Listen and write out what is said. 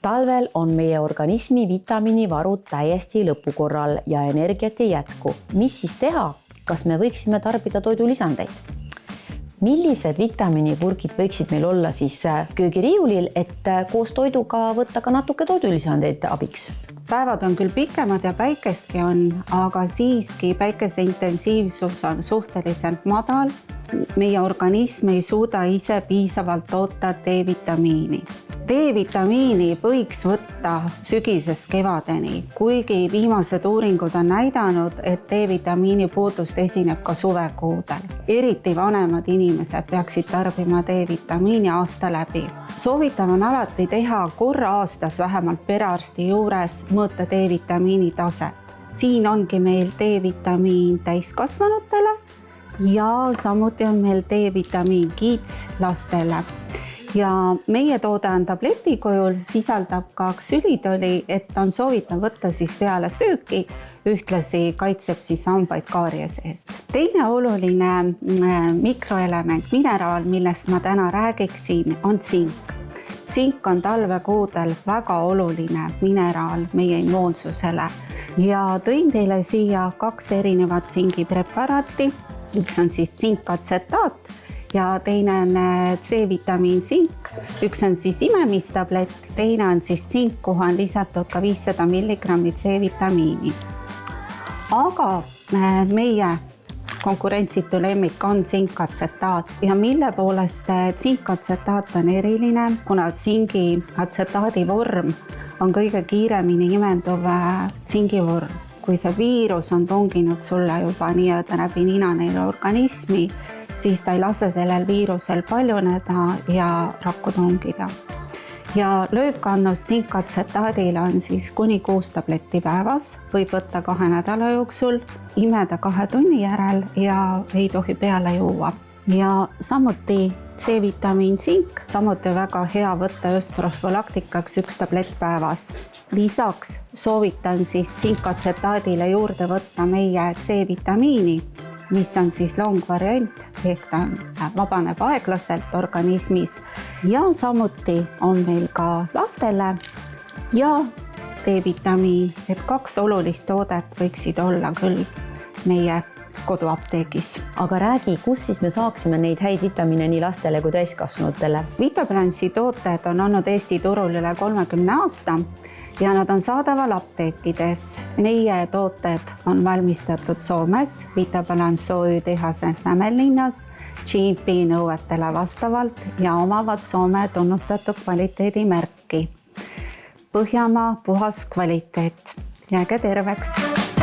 Talvel on meie organismi vitamiinivarud täiesti lõpukorral ja energiat ei jätku. Mis siis teha? Kas me võiksime tarbida toidulisandeid? Millised vitamiinipurgid võiksid meil olla siis köögiriiulil, et koos toiduga võtta ka natuke toidulisandeid abiks? Päevad on küll pikemad ja päikestki on, aga siiski päikese intensiivsus on suhteliselt madal. Meie organism ei suuda ise piisavalt toota D-vitamiini. D-vitamiini võiks võtta sügisest kevadeni, kuigi viimased uuringud on näidanud, et D-vitamiini puudust esineb ka suvekuudel. Eriti vanemad inimesed peaksid tarbima D-vitamiini aasta läbi. Soovitav on alati teha korra aastas vähemalt perearsti juures mõõta D-vitamiini taset. Siin ongi meil D-vitamiin täiskasvanutele ja samuti on meil D-vitamiin kiits lastele. Ja meie toode on tableti kujul, sisaldab ka ksülitoli, et on soovitav võtta siis peale sööki, ühtlasi kaitseb siis hambaid kaaries eest. Teine oluline mikroelement, mineraal, millest ma täna räägiksin, on tsink. Tsink on talvekuudel väga oluline mineraal meie immuunsusele ja tõin teile siia 2 erinevat tsingipreparaati. Üks on siis tsinkatsetaat ja teine on C-vitamiin tsink. Üks on siis imemistablett, teine on siis tsink, kuhu on lisatud ka 500 mg C-vitamiini. Aga meie konkurentsitu lemmik on tsinkatsetaat ja mille poolest see tsinkatsetaat on eriline, kuna tsingiatsetaadi vorm on kõige kiiremini imenduv tsingivorm. Kui see viirus on tunginud sulle juba nii-öelda läbi ninaneile organismi, siis ta ei lase sellel viirusel paljuneda ja rakku tungida. Ja lööbkannus tsinkatsetaadile on siis kuni 6 tabletti päevas, võib võtta 2 nädala jooksul, imeda 2 tunni järel ja ei tohi peale juua. Ja samuti C-vitamiin tsink, samuti väga hea võtta just profülaktikaks 1 tablett päevas. Lisaks soovitan siis tsinkatsetaadile juurde võtta meie C-vitamiini, mis on siis longvariant, ehk ta vabaneb aeglaselt organismis. Ja samuti on meil ka lastele ja D-vitamiin, et 2 olulist toodet võiksid olla küll meie koduapteegis. Aga räägi, kus siis me saaksime neid häid vitamiine nii lastele kui täiskasvanutele? Vitabalansi tooted on olnud Eesti turul üle 30 aasta ja nad on saadaval apteekides. Meie tooted on valmistatud Soomes, Vitabalans OÜ tehases Hämeenlinnas, GMP nõuetele vastavalt ja omavad Soome tunnustatud kvaliteedimärki. Põhjamaa puhas kvaliteet. Jääge terveks!